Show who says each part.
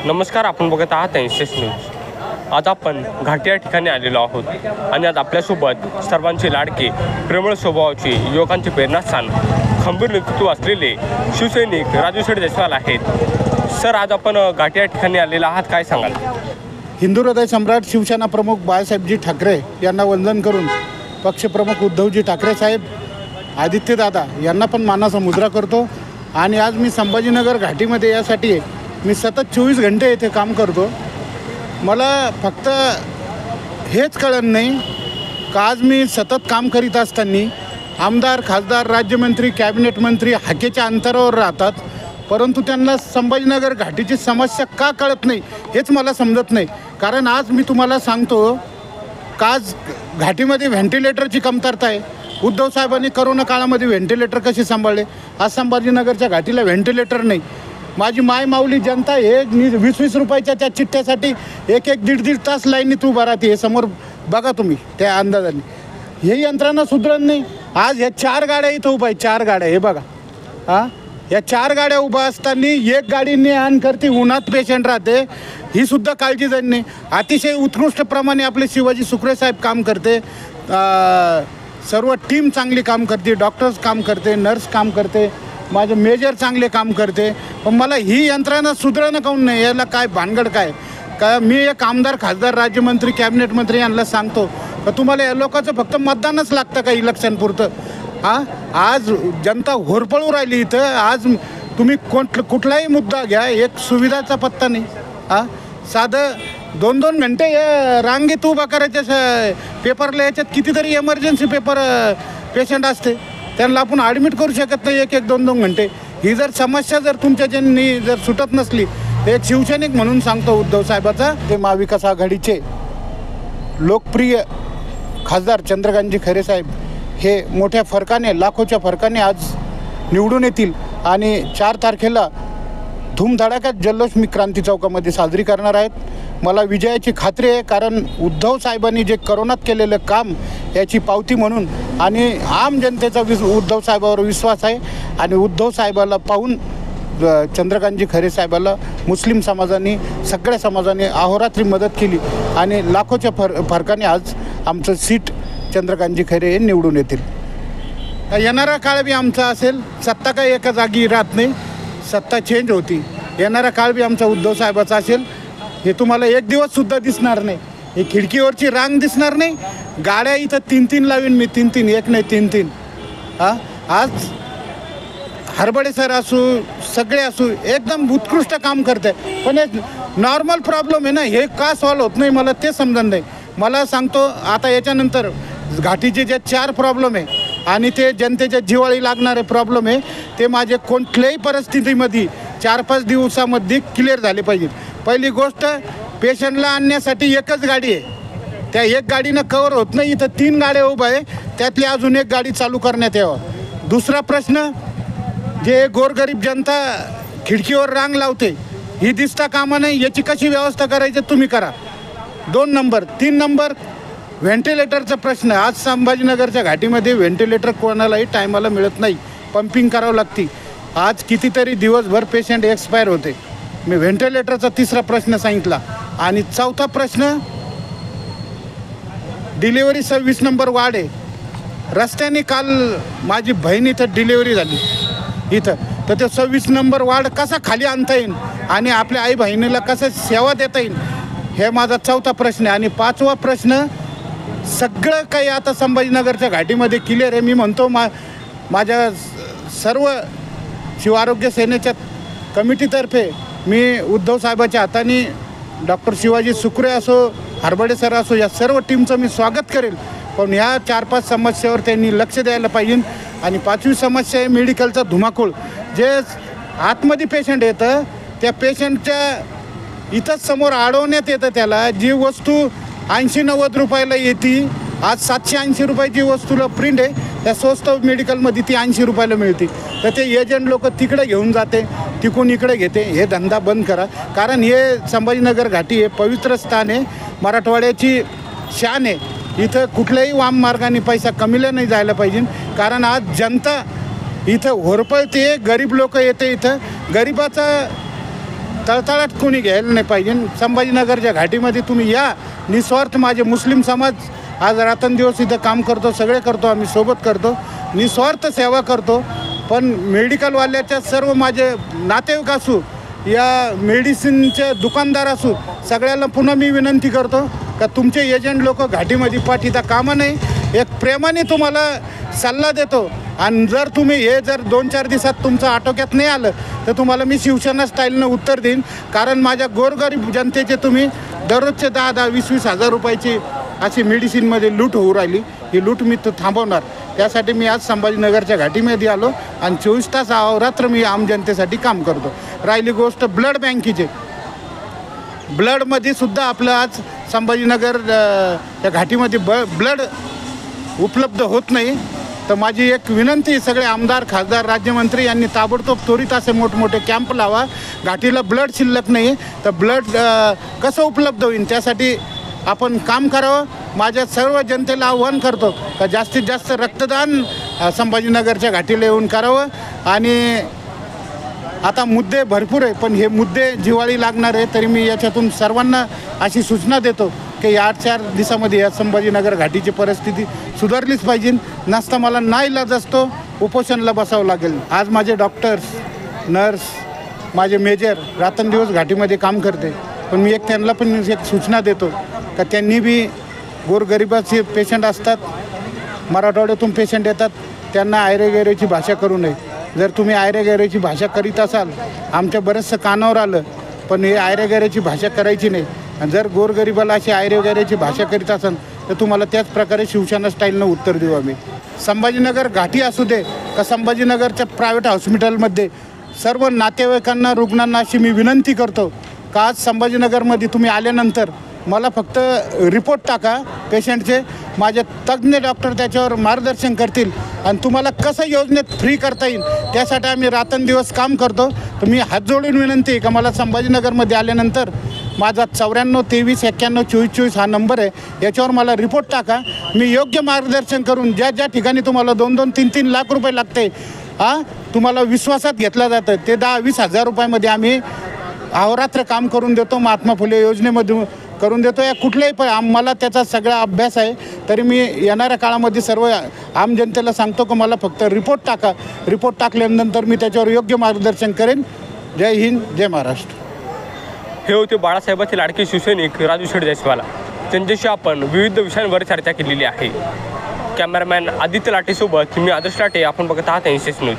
Speaker 1: नमस्कार, आपण बघत आहात एनएसएस न्यूज। आज आपण घाटी या ठिकाणी आलेलो आहोत आणि आज आपल्यासोबत सर्वांचे लाडके, प्रेमळ स्वभावाचे, युवकांचे प्रेरणास्थान, खंबीर नेतृत्व असलेले शिवसैनिक राजू शेठ जयस्वाल आहेत। सर, आज आपण घाटी या ठिकाणी आलेला आहात, काय सांगाल?
Speaker 2: हिंदू हृदय सम्राट शिवसेना प्रमुख बाळासाहेबजी ठाकरे यांना वंदन करून पक्षप्रमुख उद्धवजी ठाकरे साहेब, आदित्यदादा यांना पण मानाचा मुजरा करतो। आणि आज मी संभाजीनगर घाटीमध्ये यासाठी मी सतत 24 घंटे येथे काम करतो। मला फक्त हेच कळत नाही का आज मी सतत काम करीत असताना आमदार, खासदार, राज्यमंत्री, कॅबिनेट मंत्री हाकेच्या अंतरावर राहतात, परंतु त्यांना संभाजीनगर घाटीची समस्या का कळत नाही हेच मला समजत नाही। कारण आज मी तुम्हाला सांगतो का आज घाटीमध्ये व्हेंटिलेटरची कमतरता आहे। उद्धव साहेबांनी करोना काळामध्ये व्हेंटिलेटर कसे सांभाळले, आज संभाजीनगरच्या घाटीला व्हेंटिलेटर नाही। माझी माय माऊली जनता हे 20-20 रुपयाच्या त्या चिठ्ठ्यासाठी 1-1-1.5 तास लाईनीत उभा राहते। हे समोर बघा तुम्ही त्या अंदाजाने, हे यंत्रणा सुधरत नाही। आज ह्या 4 गाड्या इथं उभा आहे, 4 गाड्या, हे बघा हां, या 4 गाड्या उभा असताना एक गाडी ने आण करते, उन्हात पेशंट राहते, ही सुद्धा काळजी जात नाही। अतिशय उत्कृष्टप्रमाणे आपले शिवाजी सुक्रे साहेब काम करते, सर्व टीम चांगली काम करते, डॉक्टर्स काम करते, नर्स काम करते, माझे मेजर चांगले काम करते। पण मला ही यंत्रणा सुधारणं काऊन नाही, याला काय भानगड काय? का मी एक आमदार, खासदार, राज्यमंत्री, कॅबिनेट मंत्री यांना सांगतो का तुम्हाला या लोकांचं फक्त मतदानच लागतं का इलेक्शनपुरतं? हां, आज जनता होरपळू राहिली इथं। आज तुम्ही कुठलाही मुद्दा घ्या, एक सुविधाचा पत्ता नाही। हां, साधं 2-2 घंटे रांगेत उभा करायच्या पेपरला, याच्यात कितीतरी एमर्जन्सी पेपर पेशंट असते, त्यांना आपण ॲडमिट करू शकत नाही 1-2 घंटे। ही जर समस्या जर तुमच्या ज्यांनी जर सुटत नसली तर एक शिवसैनिक म्हणून सांगतो उद्धव साहेबाचा, ते महाविकास आघाडीचे लोकप्रिय खासदार चंद्रकांतजी खैरे साहेब हे मोठ्या फरकाने, लाखोच्या फरकाने आज निवडून येतील आणि 4 तारखेला धूमधडाक्यात जल्लोष मी क्रांती चौकामध्ये साजरी करणार आहेत। मला विजयाची खात्री आहे, कारण उद्धव साहेबांनी जे करोनात केलेलं काम याची पावती म्हणून आणि आम जनतेचा उद्धव साहेबावर विश्वास आहे। आणि उद्धव साहेबाला पाहून चंद्रकांतजी खैरे साहेबाला मुस्लिम समाजाने, सगळ्या समाजाने अहोरात्री मदत केली आणि लाखोच्या फरकाने आज आमचं सीट चंद्रकांतजी खैरे हे निवडून येतील। येणारा काळ बी आमचा असेल, सत्ता काही एका जागी राहत नाही, सत्ता चेंज होती। येणारा काळ बी आमचा उद्धव साहेबाचा असेल, हे तुम्हाला एक दिवससुद्धा दिसणार नाही, ही खिडकीवरची रांग दिसणार नाही। गाड्या इथं 3-3 लावीन मी, 3-3, एक नाही 3-3। हां, आज हरबडे सर असू, सगळे असू, एकदम उत्कृष्ट काम करते, पण एक नॉर्मल प्रॉब्लेम आहे ना, हे का सॉल्व होत नाही मला ते समजत नाही। मला सांगतो आता याच्यानंतर घाटीचे जे 4 प्रॉब्लेम आहे आणि ते जनतेच्या जिव्हाळी लागणारे प्रॉब्लेम आहे, ते माझे कोणत्याही परिस्थितीमध्ये 4-5 दिवसामध्ये क्लिअर झाले पाहिजे। पहिली गोष्ट, पेशंटला आणण्यासाठी एकच गाडी आहे, त्या एक गाडीनं कवर होत नाही, इथं 3 गाड्या उभ्या आहे, त्यातली अजून एक गाडी चालू करण्यात यावं। दुसरा प्रश्न, जे गोरगरीब जनता खिडकीवर रांग लावते ही दिसता कामा नाही, याची कशी व्यवस्था करायची तुम्ही करा। 2 नंबर। 3 नंबर, व्हेंटिलेटरचा प्रश्न। आज संभाजीनगरच्या घाटीमध्ये व्हेंटिलेटर कोणालाही टायमाला मिळत नाही, पंपिंग करावं लागते। आज कितीतरी दिवसभर पेशंट एक्सपायर होते। मी व्हेंटिलेटरचा 3रा प्रश्न सांगितला। आणि 4था प्रश्न, डिलिव्हरी 26 नंबर वार्ड आहे, रस्त्याने काल माझी बहीण इथं डिलिव्हरी झाली इथं, तर ते 26 नंबर वार्ड कसा खाली आणता येईल आणि आपल्या आई बहिणीला कसं सेवा देता येईल, हे माझा 4था प्रश्न आहे। आणि 5वा प्रश्न, सगळं काही आता संभाजीनगरच्या घाटीमध्ये क्लिअर आहे। मी म्हणतो माझ्या सर्व शिव आरोग्य सेनेच्या कमिटीतर्फे मी उद्धव साहेबाच्या हाताने डॉक्टर शिवाजी सुक्रे असो, हरबडे सर असो, या सर्व टीमचं मी स्वागत करेल, पण ह्या 4-5 समस्यावर त्यांनी लक्ष द्यायला पाहिजे। आणि 5वी समस्या आहे मेडिकलचा धुमाकूळ। जे आतमध्ये पेशंट येतं त्या पेशंटच्या इथंच समोर अडवण्यात येतं, त्याला जी वस्तू 80-90 रुपयाला येते, आज 780 रुपयाची वस्तूला प्रिंट आहे, त्या स्वस्त मेडिकलमध्ये ती 80 रुपयाला मिळते, तर ते एजंट लोक तिकडे घेऊन जाते, तिकून इकडे घेते। हे धंदा बंद करा, कारण हे संभाजीनगर घाटी हे पवित्र स्थान आहे, मराठवाड्याची शान आहे, इथं कुठल्याही वाम मार्गाने पैसा कमीला नाही जायला पाहिजे। कारण आज जनता इथं होरपळते, गरीब लोक येते, इथं गरिबाचा तळतळाट कोणी घ्यायला नाही पाहिजे. संभाजीनगरच्या घाटीमध्ये तुम्ही या निस्वार्थ. माझे मुस्लिम समाज आज रात्रंदिवस इथं काम करतो, सगळे करतो, आम्ही सोबत करतो, निस्वार्थ सेवा करतो. पण मेडिकलवाल्याच्या सर्व माझे नातेवाईक असू या मेडिसिनचे दुकानदार असू सगळ्याला पुन्हा मी विनंती करतो का तुमचे एजंट लोक घाटीमध्ये पाठीता कामा नाही. एक प्रेमाने तुम्हाला सल्ला देतो. आणि जर तुम्ही हे जर 2-4 दिवसात तुमचं आटोक्यात नाही आलं तर तुम्हाला मी शिवसेना स्टाईलनं उत्तर देईन. कारण माझ्या गोरगरीब जनतेचे तुम्ही दररोजचे 10-10, 20-20 हजार रुपयाची अशी मेडिसिनमध्ये लूट होऊ राहिली. ही लूट मी थांबवणार. त्यासाठी मी आज संभाजीनगरच्या घाटीमध्ये आलो आणि 24 तास अहोरात्र मी आम जनतेसाठी काम करतो. राहिली गोष्ट ब्लड बँकेची. ब्लडमध्ये सुद्धा आपलं आज संभाजीनगर त्या घाटीमध्ये ब्लड उपलब्ध होत नाही. तर माझी एक विनंती सगळे आमदार, खासदार, राज्यमंत्री यांनी ताबडतोब त्वरित असे मोठमोठे कॅम्प लावा. घाटीला ब्लड शिल्लक नाही तर ब्लड कसं उपलब्ध होईल त्यासाठी आपण काम करावं. माझ्या सर्व जनतेला आव्हान करतो का जास्तीत जास्त रक्तदान संभाजीनगरच्या घाटीला येऊन करावं. आणि आता मुद्दे भरपूर आहे पण हे मुद्दे जिव्हाळी लागणार आहे. तरी मी याच्यातून सर्वांना अशी सूचना देतो की 8-4 दिवसामध्ये या संभाजीनगर घाटीची परिस्थिती सुधारलीच पाहिजे. नसता मला नाईलाज असतो उपोषणाला बसावं लागेल. आज माझे डॉक्टर्स, नर्स, माझे मेजर रात्रंदिवस घाटीमध्ये काम करते. पण मी त्यांना पण एक सूचना देतो का त्यांनी बी गोरगरिबाचे पेशंट असतात, मराठवाड्यातून पेशंट येतात, त्यांना आयरेगैरेची भाषा करू नये. जर तुम्ही आयरेगैरेची भाषा करीत असाल, आमच्या बरंचसं कानावर आलं, पण हे आयरेगैरेची भाषा करायची नाही. आणि जर गोरगरिबाला अशी आयरेगैरेची भाषा करीत असाल तर तुम्हाला त्याच प्रकारे शिवसेना स्टाईलनं उत्तर देऊ आम्ही. संभाजीनगर घाटी असू दे का संभाजीनगरच्या प्रायव्हेट हॉस्पिटलमध्ये सर्व नातेवाईकांना, रुग्णांना अशी मी विनंती करतो का आज संभाजीनगरमध्ये तुम्ही आल्यानंतर मला फक्त रिपोर्ट टाका पेशंटचे. माझे तज्ज्ञ डॉक्टर त्याच्यावर मार्गदर्शन करतील आणि तुम्हाला कसं योजनेत फ्री करता येईल त्यासाठी आम्ही रात्रंदिवस काम करतो. तर मी हात जोडून विनंती का मला संभाजीनगरमध्ये आल्यानंतर माझा 94 23 91 24 24 हा नंबर आहे. याच्यावर मला रिपोर्ट टाका. मी योग्य मार्गदर्शन करून ज्या ज्या ठिकाणी तुम्हाला 2-2, 3-3 लाख रुपये लागते तुम्हाला विश्वासात घेतलं जातं ते 10-20 हजार रुपयामध्ये आम्ही अहोरात्र काम करून देतो. महात्मा फुले योजनेमधून करून देतो. या कुठल्याही मला त्याचा सगळा अभ्यास आहे. तरी मी येणाऱ्या काळामध्ये सर्व आम जनतेला सांगतो की मला फक्त रिपोर्ट टाका. रिपोर्ट टाकल्यानंतर मी त्याच्यावर योग्य मार्गदर्शन करेन. जय हिंद, जय महाराष्ट्र.
Speaker 1: हे होते बाळासाहेबांचे लाडके शिवसैनिक राजू शेडजयस्वाला. त्यांच्याशी आपण विविध विषयांवर चर्चा केलेली आहे. कॅमेरामॅन आदित्य लाटेसोबत मी आदर्श लाटे. आपण बघत आहात NCS न्यूज.